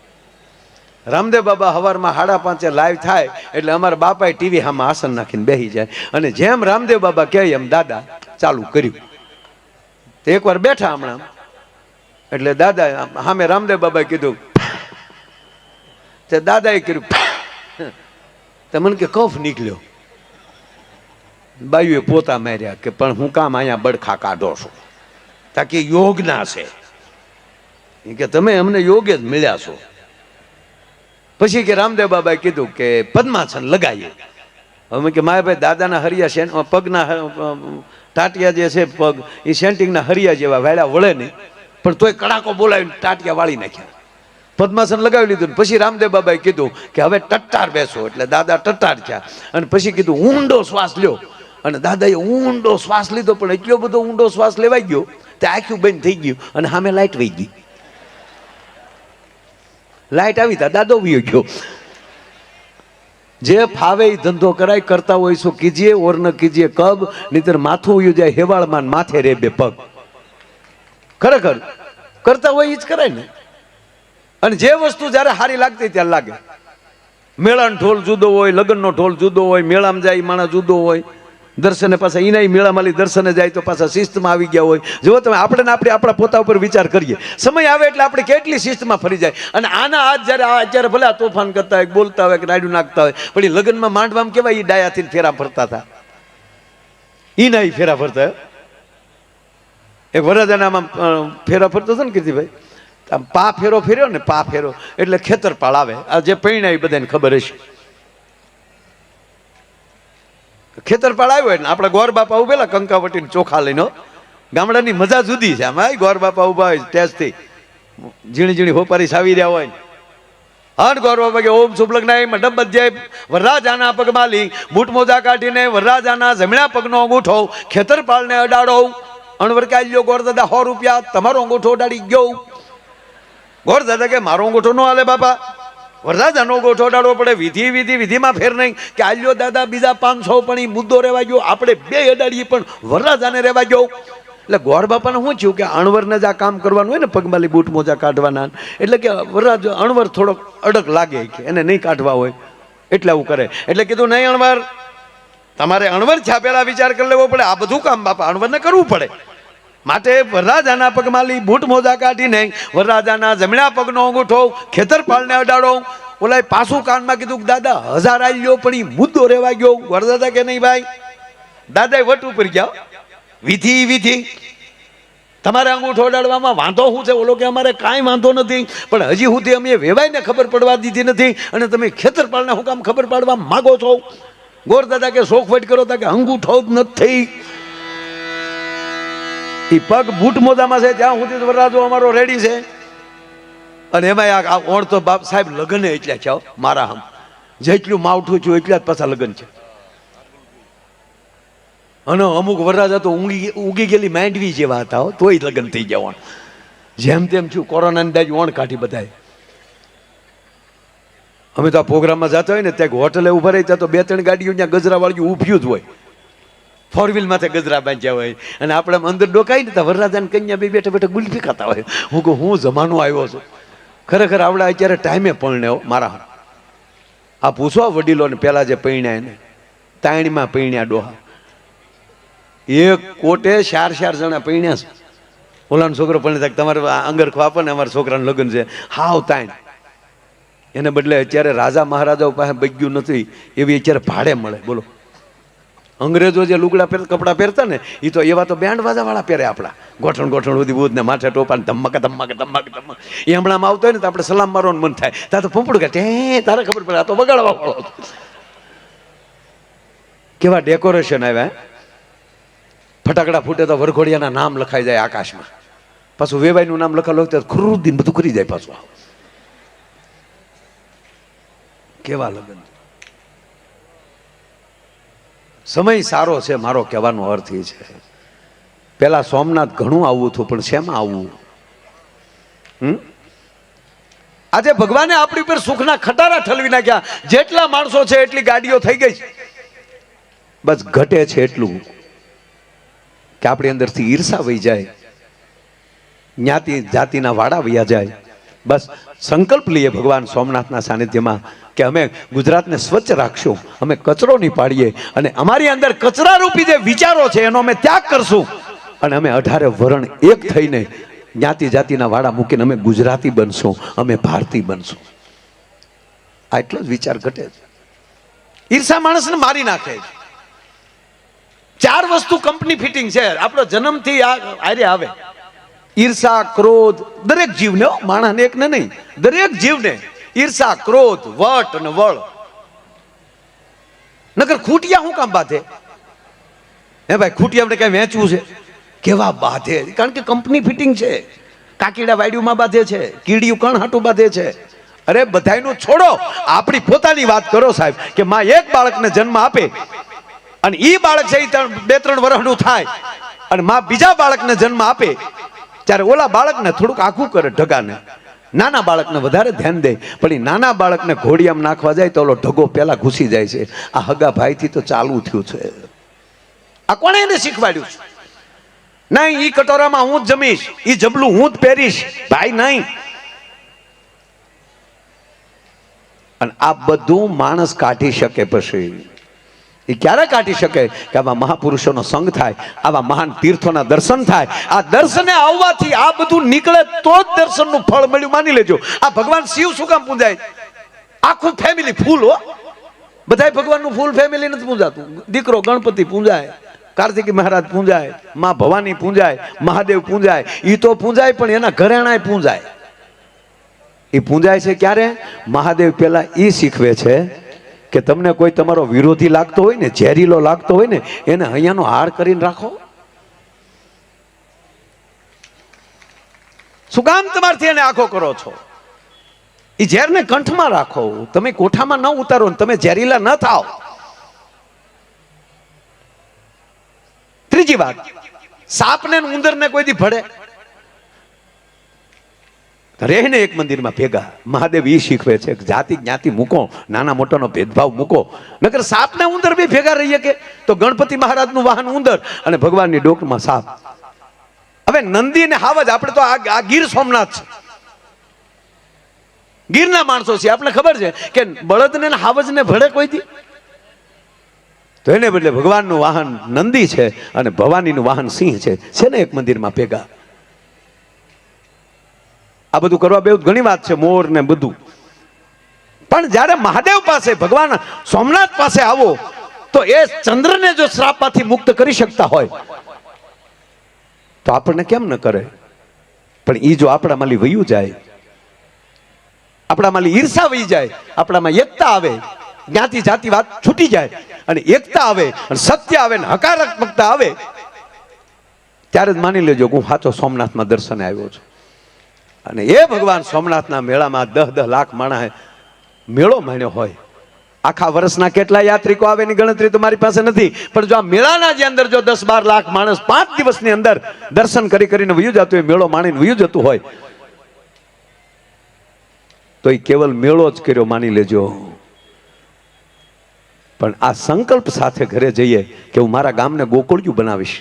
રામદેવ બાબા સવારમાં 5:30 લાઈવ થાય એટલે અમારા બાપાએ ટીવી સામે આસન નાખીને બેસી જાય. અને જેમ રામદેવ બાબા કહે એમ દાદા ચાલુ કર્યું. તો એકવાર બેઠા હમણાં એટલે દાદા સામે રામદેવ બાબાએ કીધું, તે દાદાએ કર્યું. તો મને કે કફ નીકળ્યો. બાયુએ પોતા માર્યા કે પણ હું કામ અહીંયા બડખા કાઢો છો? તાકી યોગ ના છે કે તમે અમને યોગે જ મળ્યા છો. પછી કે રામદેવ બાબાએ કીધું કે પદ્માસન લગાવીએ. હવે કે મારા ભાઈ દાદાના હરિયા પગના ટાટિયા જે છે પગ એ સેન્ટિંગના હરિયા જેવા વાળ્યા વળે નહીં, પણ તોય કડાકો બોલાવીને ટાટિયા વાળી નાખ્યા. પદ્માસન લગાવી લીધું. પછી રામદેવ બાબાએ કીધું કે હવે ટટ્ટાર બેસો. એટલે દાદા ટટ્ટાર થયા. અને પછી કીધું ઊંડો શ્વાસ લ્યો. અને દાદાએ ઊંડો શ્વાસ લીધો, પણ એટલો બધો ઊંડો શ્વાસ લેવાઈ ગયો તે આખું બંધ થઈ ગયું. અને સામે લાઈટ વહી ગઈ. લાઈટ આવી તા દાદો વયો ગયો. જે ફાવે એ ધંધો કરાય. કરતા હોય શું કીજીએ ઓર ન કીજીએ કબ, નહીતર માથું ઉયું જાય હેવાળમાં માથે રે બે પગ. ખરેખર કરતા હોય એ જ કરાય ને. અને જે વસ્તુ જ્યારે સારી લાગતી ત્યારે લાગે. મેળાનો ઢોલ જુદો હોય, લગ્નનો ઢોલ જુદો હોય, મેળામાં જાય માણસ જુદો હોય, દર્શને પાછા એના મેળામાં દર્શને જાય તો પાછા શિસ્તમાં આવી ગયા હોય. જો તમે આપણે આપણા પોતા ઉપર વિચાર કરીએ, સમય આવે એટલે આપણે કેટલી શિસ્તમાં ફરી જાય. અને આના હાથ જ્યારે અત્યારે ભલે તોફાન કરતા હોય, બોલતા હોય કે રાયડું નાખતા હોય, પણ એ લગ્નમાં માંડવામાં કેવાય એ ડાયાથી ફેરા ફરતા હતા. એ ના એ ફેરા ફરતા. એક વરરાજાનામાં ફેરા ફરતો હતો ને કીર્તિભાઈ, આમ પા ફેરો ફેર્યો ને, પા ફેરો એટલે ખેતરપાળ આવે. આ જે પૈણા એ બધાને ખબર હશે. ખેતરપાળ આવ્યો એટલે આપણા ગોર બાપા ઉભેલા કંકાવટીને ચોખા લઈને. ગામડાની મજા જુદી છે. આમાં ગોર બાપા ઉભા હોય સ્ટેજથી ઝીણી ઝીણી હોપારી સાવી રહ્યા હોય હન ગૌરવ પગે ઓમ શુભ લગ્નાય મંડપ બધ્યાય વરરાજાના પગમાલી બૂટ મોજા કાઢીને વરરાજાના જમણા પગનો અંગૂઠો ખેતરપાળને અડાડો અણવરકાલ્યો ગોર દાદા 100 રૂપિયા તમારો અંગૂઠો અડાડી ગયો ગોર દાદા કે મારો અંગૂઠો નો હાલે બાપા વરરાજાનો અંગૂઠો અડાડવો પડે વિધિમાં ફેર નહીં કે આલ્યો દાદા બીજા 500 પણ ઈ મુદ્દો રહેવા ગયો આપણે બે અડાડીએ પણ વરરાજાને રહેવા ગયો એટલે ગોર બાપાને શું થયું કે અણવરને જ આ કામ કરવાનું હોય ને પગમાલી બૂટ મોજા કાઢવાના એટલે કે વરરાજ અણવર થોડોક અડક લાગે કે એને નહીં કાઢવા હોય એટલે આવું કરે એટલે કીધું નહીં અણવર તમારે અણવર છાપેલા વિચાર કરી લેવો પડે આ બધું કામ બાપા અણવરને કરવું પડે માટે વરરાજાના પગમાલી બૂટ મોજા કાઢીને વરરાજાના જમણા પગનો અંગૂઠો ખેતરપાળને અડાડો ઓલા પાછું કાનમાં કીધું દાદા 1000 આલ્યો પણ ઈ મુદ્દો રહેવા ગયો વરદાદા કે નહીં ભાઈ દાદા વટ ઉપર ગયા વિધિ તમારે અંગૂઠો અડાડવામાં વાંધો શું છે ઓલો કે અમારે કાંઈ વાંધો નથી પણ હજી સુધી અમે વેવાઈને ખબર પડવા દીધી નથી અને તમે ખેતરપાળને હું કામ ખબર પાડવા માગો છો ગોર દાદા કે શોખવટ કરો તા કે અંગૂઠો જ નથી એ પગ બૂટ મોજામાં છે જ્યાં સુધી વરરાજો અમારો રેડી છે અને એમાં આ ઓણ તો બાપ સાહેબ લગ્ન એટલા છે મારા હમ જેટલું માવઠું છું એટલા જ પાછા લગ્ન છે અને અમુક વરરાજા તો ઉગી ગયેલી માંડવી જેવા હતા તોય લગ્ન થઈ જવા જેમ તેમ છું કોરોનાની દાજ ઓણ કાઢી બધાય અમે તો આ પ્રોગ્રામમાં જતા હોય ને ત્યાં હોટલે ઉભા રહી ત્યાં તો 2-3 ગાડીઓ ત્યાં ગજરા વાળી ઊભ્યું જ હોય 4 વ્હીલ માથે ગજરા બાંધ્યા હોય અને આપણે અંદર ડોકાઈ ને ત્યાં વરરાજાને કન્યા બે બેઠા બેઠા ગુલ્ફી ખાતા હોય હું કહું હું જમાનો આવ્યો છું ખરેખર આવડા અત્યારે ટાઈમે પરણે મારા આ પૂછવા વડીલોને પેલા જે પૈણ્યા એને તાણીમાં પૈણ્યા ડોહા એક કોટે 4 જણા પૈણ્યા છે ઓલાનો છોકરો પણ તમારે અંગરખો આપો ને અમારા છોકરાનું લગ્ન છે હાવ તાણ એને બદલે અત્યારે રાજા મહારાજાઓ પાસે બગ્યું નથી એવી અત્યારે ભાડે મળે બોલો અંગ્રેજો જે લુગડા કપડા પહેરતા ને એ તો એવા તો બેન્ડ વાજા વાળા પહેરે આપણા ગોઠણ બધી બૂધ ને માથે ટોપા ધમક એ હમણાં આવતો હોય ને તો આપણે સલામ મારવાનું મન થાય ત્યાં તો પંપડું કે તારે ખબર પડે આ તો બગાડવા વાળો કેવા ડેકોરેશન આવ્યા ફટાકડા ફૂટે તો વરઘોડિયાના નામ લખાઈ જાય આકાશમાં પાછું વેવાઈનું નામ લખાયેલું હોય તો ખુરુદ્દીન બધું કરી જાય પાછું કેવા લગ્ન સમય સારો છે મારો કહેવાનો અર્થ એ છે પેલા સોમનાથ ઘણું આવવું હતું પણ શેમાં આવવું આજે ભગવાને આપણી ઉપર સુખના ખટારા ઠલવી નાખ્યા જેટલા માણસો છે એટલી ગાડીઓ થઈ ગઈ બસ ઘટે છે એટલું કે આપણી અંદરથી ઈર્ષા વહી જાય જ્ઞાતિ જાતિના વાડા વયા જાય બસ સંકલ્પ લઈએ ભગવાન સોમનાથના સાનિધ્યમાં કે અમે ગુજરાતને સ્વચ્છ રાખશું અમે કચરો નહીં પાડીએ અને અમારી અંદર કચરા રૂપી જે વિચારો છે એનો અમે ત્યાગ કરશું અને અમે 18 વરણ એક થઈને જ્ઞાતિ જાતિના વાડા મૂકીને અમે ગુજરાતી બનશું અમે ભારતીય બનશું આટલો જ વિચાર ઘટે છે ઈર્ષા માણસને મારી નાખે છે 4 વસ્તુ કંપની ફિટિંગ છે આપણો જન્મથી આરે આવે ઈર્ષા ક્રોધ દરેક જીવને માણસને એકને નહીં દરેક જીવને ઈર્ષા ક્રોધ વટ અને વળ નકર ખૂટિયા શું કામ બાંધે હે ભાઈ ખૂટિયા કઈ વેચવું છે કેવા બાંધે કારણ કે કંપની ફિટિંગ છે કાકીડા વાડીઓમાં બાંધે છે કીડીયું કણ હાટું બાંધે છે અરે બધાયનું છોડો આપણી પોતાની વાત કરો સાહેબ કે માં એક બાળકને જન્મ આપે અને ઈ બાળક છે 2-3 વર્ષનું થાય અને માં બીજા બાળકને જન્મ આપે ત્યારે ઓલા બાળકને થોડુંક આખું કરે ઢગાને નાના બાળકને વધારે ધ્યાન દે પણ એ નાના બાળકને ઘોડિયામાં નાખવા જાય તો ઓલો ઢગો પેલા ઘૂસી જાય છે આ હગા ભાઈથી તો ચાલુ થયું છે આ કોણે એને શીખવાડ્યું છે નહીં ઈ કટોરામાં હું જ જમીશ ઈ જબલું હું જ પહેરીશ ભાઈ નહીં અને આ બધું માણસ કાઢી શકે પછી એ ક્યારે કાઢી શકે કે આવા મહાપુરુષોનો સંગ થાય આવા મહાન તીર્થોના દર્શન થાય આ દર્શને આવવાથી આ બધું નીકળે તો જ દર્શનનું ફળ મળ્યું માની લેજો આ ભગવાન શિવ શું કામ પૂજાય આખું ફેમિલી ફૂલ હો બધાય ભગવાનનું ફૂલ ફેમિલી નથી પૂજાતું દીકરો ગણપતિ પૂજાય કાર્તિકી મહારાજ પૂજાય માં ભવાની પૂજાય મહાદેવ પૂજાય એ તો પૂજાય પણ એના ઘરેણાય પૂજાય એ પૂજાય છે ક્યારે મહાદેવ પેલા એ શીખવે છે કે તમને કોઈ તમારો વિરોધી લાગતો હોય ને ઝેરીલો લાગતો હોય ને એને અહીંયાનો હાર કરીને રાખો શું કામ તમારથી એને આખો કરો છો? એ ઝેરને કંઠમાં રાખો, તમે કોઠામાં ન ઉતારો, તમે ઝેરીલા ન થાવ. ત્રીજી વાત, સાપને ઉંદરને કોઈ દી ભળે? રહેને એક મંદિરમાં ભેગા, મહાદેવ ઈ શીખવે છે જાતિ જ્ઞાતિ મૂકો, નાના મોટાનો ભેદભાવ મૂકો. નકર સાપ ને ઉંદર બી ભેગા રહીએ કે? તો ગણપતિ મહારાજનું વાહન ઉંદર અને ભગવાનની ડોકમાં સાપ. હવે નંદી ને હાવજ, આપણે તો આ ગીર સોમનાથ છે, ગીરના માણસો છે, આપણે ખબર છે કે બળદને હાવજને ભળે કોઈ દી? તો એને બદલે ભગવાનનું વાહન નંદી છે અને ભવાનીનું વાહન સિંહ છે ને એક મંદિરમાં ભેગા. આ બધું કરવા બે ઘણી વાત છે, મોર ને બધું. પણ જ્યારે મહાદેવ પાસે, ભગવાન સોમનાથ પાસે આવો તો એ ચંદ્રને જો શ્રાપમાંથી મુક્ત કરી શકતા હોય તો આપણને કેમ ન કરે? પણ એ જો આપણામાં વયું જાય, આપણામાં ઈર્ષા વહી જાય, આપણામાં એકતા આવે, જ્ઞાતિ જાતિ વાત છૂટી જાય અને એકતા આવે અને સત્ય આવે ને હકારાત્મકતા આવે, ત્યારે જ માની લેજો હું સાચો સોમનાથમાં દર્શને આવ્યો છું. અને એ ભગવાન સોમનાથના મેળામાં 10-10 લાખ માણસ મેળો માણ્યો હોય. આખા વર્ષના કેટલા યાત્રિકો આવે એની ગણતરી તો મારી પાસે નથી, પણ જો આ મેળાના જે અંદર જો 10-12 લાખ માણસ 5 દિવસની અંદર દર્શન કરીને વયું જતું હોય, મેળો માણીને વયું જતું હોય, તો એ કેવલ મેળો જ કર્યો માની લેજો. પણ આ સંકલ્પ સાથે ઘરે જઈએ કે હું મારા ગામને ગોકુળિયું બનાવીશ.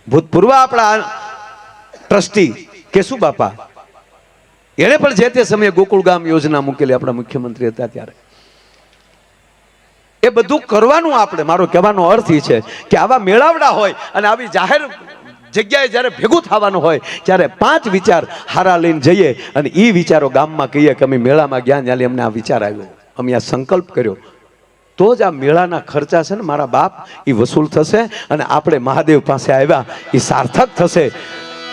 ભૂતપૂર્વ આપણા ટ્રસ્ટી કેશુ બાપા, એને પણ જે તે સમયે ગોકુળ ગામ યોજના મૂકેલી, આપણા મુખ્યમંત્રી હતા ત્યારે. એ બધું કરવાનું આપણે, મારો કહેવાનો અર્થ એ છે કે આવા મેળાવડા હોય અને આવી જાહેર જગ્યાએ જ્યારે ભેગું થવાનું હોય ત્યારે 5 વિચાર હારા લઈને જઈએ અને એ વિચારો ગામમાં કહીએ કે અમે મેળામાં ગયા ત્યારે અમને આ વિચાર આવ્યો, અમે આ સંકલ્પ કર્યો, તો જ આ મેળાના ખર્ચા છે ને મારા બાપ એ વસૂલ થશે અને આપણે મહાદેવ પાસે આવ્યા એ સાર્થક થશે.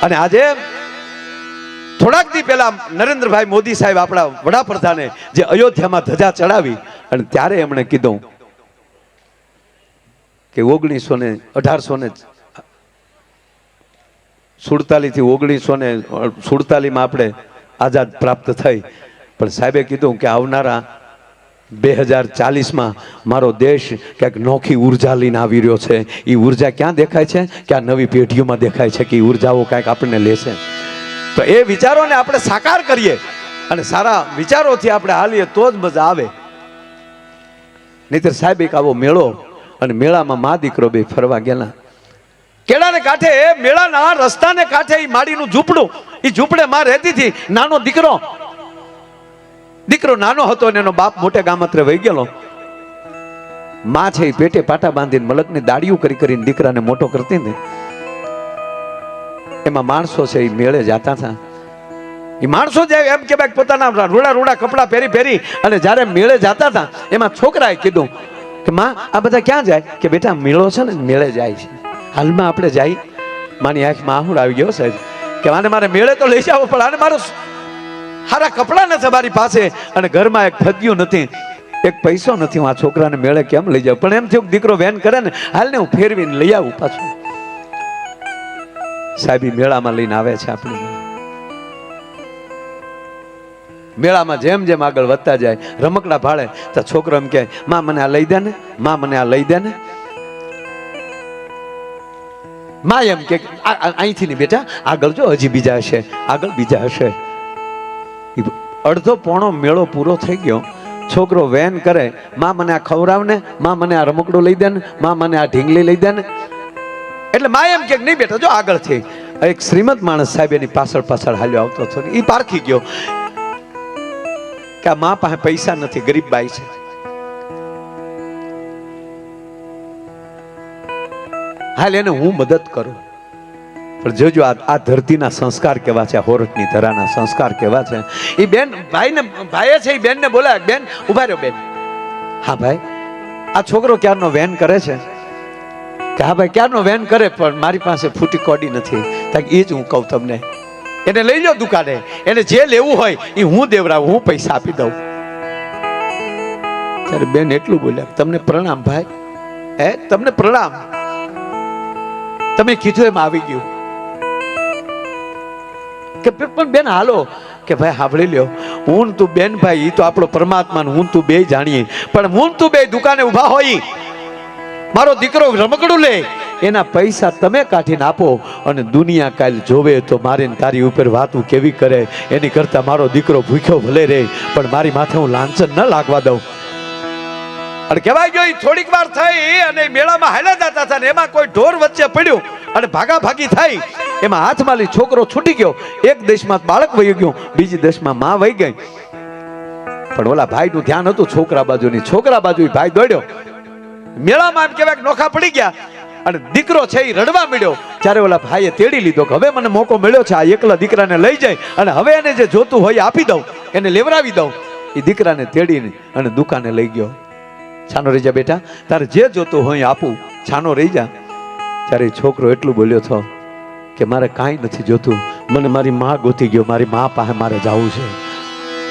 અને આજે થોડાક દી પહેલા નરેન્દ્રભાઈ મોદી સાહેબ આપણા વડાપ્રધાને જે અયોધ્યામાં ધજા ચડાવી અને ત્યારે એમણે કીધું કે 1847 થી 1947 માં આપણે આઝાદ પ્રાપ્ત થઈ, પણ સાહેબે કીધું કે આવનારા 2040માં મારો દેશ ક્યાંક નોખી ઉર્જા લઈને આવી રહ્યો છે. એ ઉર્જા ક્યાં દેખાય છે? કે આ નવી પેઢીઓમાં દેખાય છે કે એ ઉર્જાઓ કાંઈક આપણને લેશે. તો એ વિચારોને આપણે સાકાર કરીએ અને સારા વિચારોથી આપણે હાલીએ તો જ મજા આવે. નહીતર સાહેબ એક આવો મેળો અને મેળામાં મા દીકરો બે ફરવા ગયેલા, કેળાને કાંઠે, મેળાના રસ્તાને કાંઠે એ માડીનું ઝૂંપડું, એ ઝૂંપડે માં રહેતી હતી નાનો દીકરો નાનો હતો અને એનો બાપ મોટે ગામત્રે વહી ગયેલો. માં છે એ પેટે પાટા બાંધીને મલકની દાડિયું કરીને દીકરાને મોટો કરતી હતી. એમાં માણસો છે એ મેળે જતા હતા. એ માણસો જે એમ કે પોતાના રૂડા કપડા પહેરી અને જ્યારે મેળે જતા હતા એમાં છોકરાએ કીધું કે માં આ બધા ક્યાં જાય? કે બેટા મેળો છે ને મેળે જાય છે, હાલમાં આપણે જાય. માની આંખમાં આહુડ આવી ગયો સાહેબ કે મારે મેળે તો લઈ જાવ, પણ આને મારો સારા કપડા નથી મારી પાસે અને ઘરમાં એક ફગ્યું નથી, એક પૈસો નથી, હું આ છોકરાને મેળે કેમ લઈ જાઉં? પણ એમ થયું દીકરો વેન કરે ને, હાલ ને હું ફેરવીને લઈ આવું પાછું. સાહેબ મેળામાં લઈને આવે છે આપણે. મેળામાં જેમ જેમ આગળ વધતા જાય રમકડા ભાળે તો છોકરો એમ કે માં મને આ લઈ દે ને, માં મને આ લઈ દે ને. માં એમ કે અહીંથી નહીં બેટા, આગળ જો હજી બીજા હશે, આગળ બીજા હશે. અડધો પોણો મેળો પૂરો થઈ ગયો, છોકરો વેન કરે, માં મને આ ખવડાવ ને, માં મને આ રમકડું લઈ દે ને, માં મને આ ઢીંગલી લઈ દે ને. એટલે માં એમ કે નહીં બેટા જો આગળથી. એક શ્રીમંત માણસ સાહેબ એની પાછળ હાલ્યો આવતો હતો, એ પારખી ગયો કે આ માં પાસે પૈસા નથી, ગરીબ બાઈ છે. હાલ એને હું મદદ કરું. પણ જોજો આ ધરતીના સંસ્કાર કેવા છે, હોરઠની ધરાના સંસ્કાર કેવા છે. એ બેન ભાઈએ છે એ બેનને બોલાય, બેન ઉભા રહ્યો બેન. હા ભાઈ, આ છોકરો ક્યારનો વેન કરે છે? કે હા ભાઈ ક્યારનો વેન કરે, પણ મારી પાસે ફૂટી કોડી નથી. એ જ હું કહું તમને, એને લઈ જાઓ દુકાને, એને જે લેવું હોય એ હું દેવરાવું, હું પૈસા આપી દઉં. ત્યારે બેન એટલું બોલ્યા, તમને પ્રણામ ભાઈ, તમને પ્રણામ, તમે કીધું એમ આવી ગયું. કે પણ બેન હાલો, કે ભાઈ સાંભળી લ્યો, હું ને તું બેન ભાઈ ઈ તો આપણો પરમાત્મા, હું ને તું બે જાણીએ, પણ હું ને તું બે દુકાને ઊભા હોય, મારો દીકરો રમકડું લે, એના પૈસા તમે કાઢીને આપો, અને દુનિયા કાલ જોવે તો મારે તારી ઉપર વાતું કેવી કરે, એની કરતા મારો દીકરો ભૂખ્યો ભલે રહે પણ મારી માથે હું લાંછન ન લાગવા દઉં. અને કહેવાય ગયો થોડીક વાર થઈ અને મેળામાં હાલ્યા જતા હતા ને એમાં કોઈ ઢોર વચ્ચે પડ્યું અને ભાગાભાગી થઈ, એમાં હાથમાં છોકરો છૂટી ગયો. એક દેશમાં બાળક વહી ગયું, બીજી દેશમાં માં વહી ગઈ, પણ ઓલા ભાઈ નું ધ્યાન હતું છોકરા બાજુની. છોકરા બાજુ ભાઈ દોડ્યો, મેળામાં એમ કહેવાય નોખા પડી ગયા અને દીકરો છે એ રડવા મળ્યો. ત્યારે ઓલા ભાઈએ તેડી લીધો કે હવે મને મોકો મળ્યો છે, આ એકલા દીકરાને લઈ જાય અને હવે એને જે જોતું હોય આપી દઉં, એને લેવરાવી દઉં. એ દીકરાને તેડીને અને દુકાને લઈ ગયો. છાનો રહી જા બેટા, તારે જે જોતું હોય આપું, છાનો રહી જા. ત્યારે છોકરો એટલું બોલ્યો હતો કે મારે કાંઈ નથી જોતું, મને મારી માં ગોતી ગયો, મારી માં પાસે મારે જવું છે,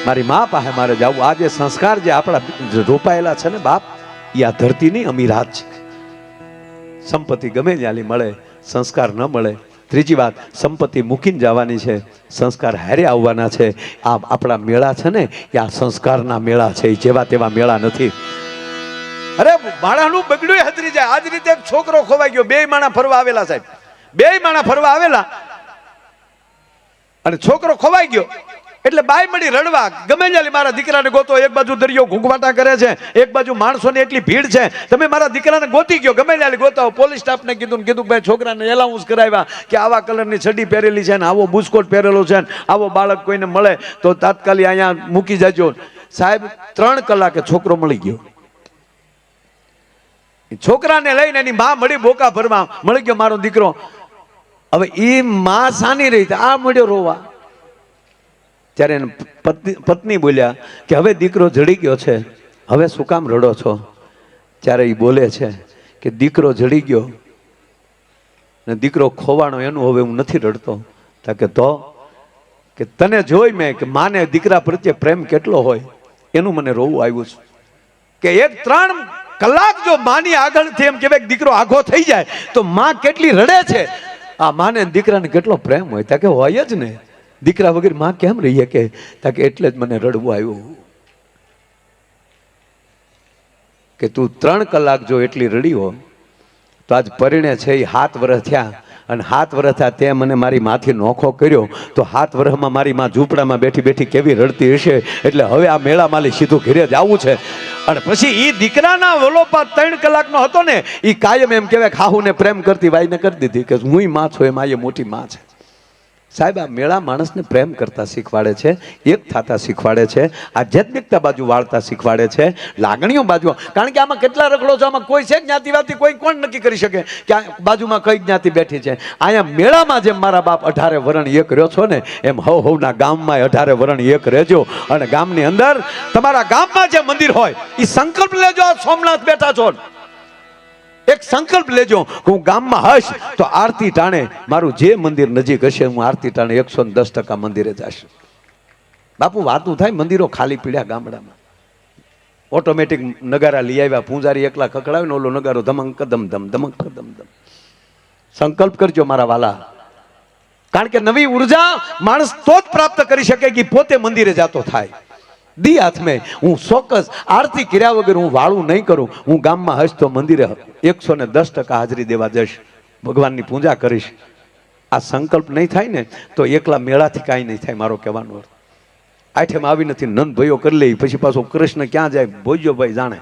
મારી માં પાસે મારે જવું. આ જે સંસ્કાર જે આપણા રોપાયેલા છે ને બાપ, એ આ ધરતીની અમીરાત છે. સંપત્તિ ગમે ત્યાંની મળે, સંસ્કાર ન મળે. ત્રીજી વાત, સંપત્તિ મૂકીને જવાની છે, સંસ્કાર હારે આવવાના છે. આ આપણા મેળા છે ને એ આ સંસ્કારના મેળા છે, એ જેવા તેવા મેળા નથી. અરે માણાનું બગડ્યું હતરી જાય. આજ રીતે એક છોકરો ખોવાઈ ગયો, બે માણા ફરવા આવેલા સાહેબ, બે માણા ફરવા આવેલા અને છોકરો ખોવાઈ ગયો એટલે બાઈ મળી રડવા, ગમે ત્યાંથી મારા દીકરાને ગોતો. એક બાજુ દરિયો ઘૂંઘવાટા કરે છે, એક બાજુ માણસોની એટલી ભીડ છે, તમે મારા દીકરાને ગોતી ગયો, ગમે ત્યાંથી ગોતાવો. પોલીસ સ્ટાફને કીધું ભાઈ છોકરાને એલાઉન્સ કરાવ્યા કે આવા કલરની છડી પહેરેલી છે ને આવો બુસ્કોટ પહેરેલો છે ને આવો બાળક કોઈને મળે તો તાત્કાલિક અહીંયા મૂકી જજો. સાહેબ 3 કલાકે છોકરો મળી ગયો. છોકરાને લઈને એની માં મળી બોકા ભરવા, મળી ગયો મારો દીકરો. હવે એ માં સાની રહી, આ મળ્યો રોવા. ત્યારે એને પત્ની બોલ્યા કે હવે દીકરો જડી ગયો છે, હવે શું કામ રડો છો? ત્યારે એ બોલે છે કે દીકરો જડી ગયો ને દીકરો ખોવાનો એનું હવે હું નથી રડતો. તો કે તને જોઈ મેં કે માને દીકરા પ્રત્યે પ્રેમ કેટલો હોય એનું મને રોવું આવ્યું છે. કે એક 3 કલાક જો માની આગળથી એમ કહેવાય દીકરો આઘો થઈ જાય તો માં કેટલી રડે છે. આ માને દીકરાને કેટલો પ્રેમ હોય, તા કે હોય જ ને, દીકરા વગર માં કેમ રહીએ કે, તા કે એટલે જ મને રડવું આવ્યું કે તું 3 કલાક જો એટલી રડી હો તો આજ પરિણે છે એ 7 વર્ષ થયા અને 7 વર્ષ થયા તે મને મારી માથી નોખો કર્યો તો 7 વર્ષમાં મારી માં ઝૂંપડામાં બેઠી બેઠી કેવી રડતી હશે. એટલે હવે આ મેળા માલી સીધું ઘરે જ આવવું છે. અને પછી એ દીકરાના વલોપા 3 કલાકનો હતો ને, એ કાયમ એમ કહેવાય ખાહુને પ્રેમ કરતી વાઈને કરી દીધી કે હું માં છું, એમ આ મોટી માં છે. સાહેબ આ મેળા માણસને પ્રેમ કરતા શીખવાડે છે, એક થતા શીખવાડે છે, આધ્યાત્મિકતા બાજુ વાળતા શીખવાડે છે, લાગણીઓ બાજુ. કારણ કે આમાં કેટલા રખડો છો, આમાં કોઈ છે જ્ઞાતિવાદી, કોઈ કોણ નક્કી કરી શકે કે આ બાજુમાં કઈ જ્ઞાતિ બેઠી છે. અહીંયા મેળામાં જેમ મારા બાપ 18 વરણ એક રહ્યો છો ને, એમ હવના ગામમાં 18 વરણ એક રહેજો. અને ગામની અંદર તમારા ગામમાં જે મંદિર હોય એ સંકલ્પ લેજો. સોમનાથ બેઠા છો, એક સંકલ્પ લેજો, હું ગામમાં હશ તો આરતી ટાણે મારું જે મંદિર નજીક હશે હું આરતી ટાણે 110% મંદિરે જઈશ. બાપુ વાતું થાય, મંદિરો ખાલી પીડ્યા ગામડામાં. ઓટોમેટિક નગારા લઈ આવ્યા, પૂંજારી એકલા કકડાવે ને ઓલો નગારો ધમંક કદમ ધમ ધમંક કદમ ધમ. સંકલ્પ કરજો મારા વાલા, કારણ કે નવી ઉર્જા માણસ તો જ પ્રાપ્ત કરી શકે કે પોતે મંદિરે જાતો થાય. દી હાથમે હું ચોક્કસ આરતી કર્યા વગર હું વાળું નહીં કરું. હું ગામમાં હશ તો મંદિરે 110% હાજરી દેવા જઈશ, ભગવાનની પૂજા કરીશ. આ સંકલ્પ નહીં થાય ને તો એકલા મેળાથી કાંઈ નહીં થાય. મારો કહેવાનો અર્થ આઠેમ આવી નથી, નંદ ભાઈઓ કરી લે, પછી પાછો કૃષ્ણ ક્યાં જાય ભોજો ભાઈ જાણે.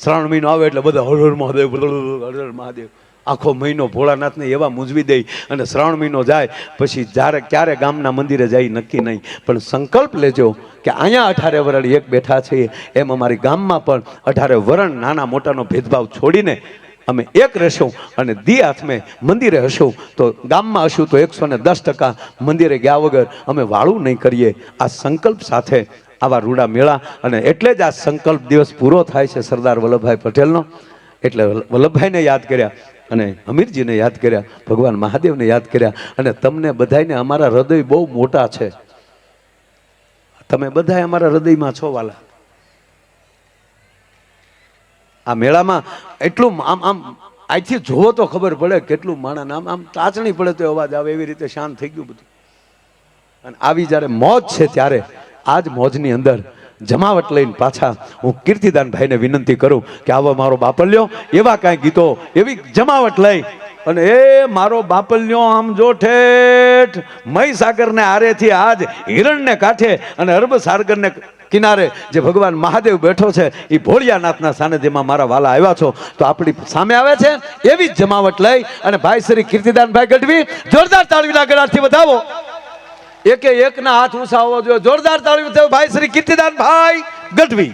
શ્રાવણ મહિનો આવે એટલે બધા હર હર મહાદેવ, હર હર મહાદેવ, આખો મહિનો ભોળાનાથને એવા મૂંઝવી દે. અને શ્રાવણ મહિનો જાય પછી જ્યારે ક્યારે ગામના મંદિરે જાય નક્કી નહીં. પણ સંકલ્પ લેજો કે અહીંયા 18 વરણ એક બેઠા છે, એમ અમારી ગામમાં પણ 18 વરણ નાના મોટાનો ભેદભાવ છોડીને અમે એક રહેશું અને દી હાથમે મંદિરે હશું. તો ગામમાં હશું તો 110% મંદિરે ગયા વગર અમે વાળું નહીં કરીએ. આ સંકલ્પ સાથે આવા રૂડા મેળા, અને એટલે જ આ સંકલ્પ દિવસ પૂરો થાય છે સરદાર વલ્લભભાઈ પટેલનો. એટલે વલ્લભભાઈને યાદ કર્યા અને હમીરજીને યાદ કર્યા, ભગવાન મહાદેવને યાદ કર્યા. અને તમને બધાને અમારા હૃદય બહુ મોટા છે, તમે બધા અમારા હૃદયમાં છો વાલા. આ મેળામાં એટલું આમ આમ અહીંથી જોવો તો ખબર પડે કેટલું માણસ આમ આમ ટાચણી પડે તો અવાજ આવે, એવી રીતે શાંત થઈ ગયું બધું. અને આવી જ્યારે મોજ છે ત્યારે આજ મોજની અંદર જમાવટ લઈને પાછા હું કીર્તિદાનભાઈને વિનંતી કરું કે આવો મારો બાપલ્યો એવા કાંઈ ગીતો એવી જમાવટ લઈ અને એ મારો બાપલ્યો આમ જો ઠેઠ મહીસાગરને આરેથી આજ હિરણને કાંઠે અને અરબ સાગરને કિનારે જે ભગવાન મહાદેવ બેઠો છે એ ભોળિયાનાથના સાનિધ્યમાં મારા વાલા આવ્યા છો તો આપણી સામે આવે છે એવી જ જમાવટ લઈ અને ભાઈ શ્રી કીર્તિદાનભાઈ ગઢવી જોરદાર તાળીના ગળાથી વધાવો એકે એકના હાથ ઊંચા હોવો જોઈએ જોરદાર તાળી ભાઈ શ્રી કીર્તિદાનભાઈ ગઢવી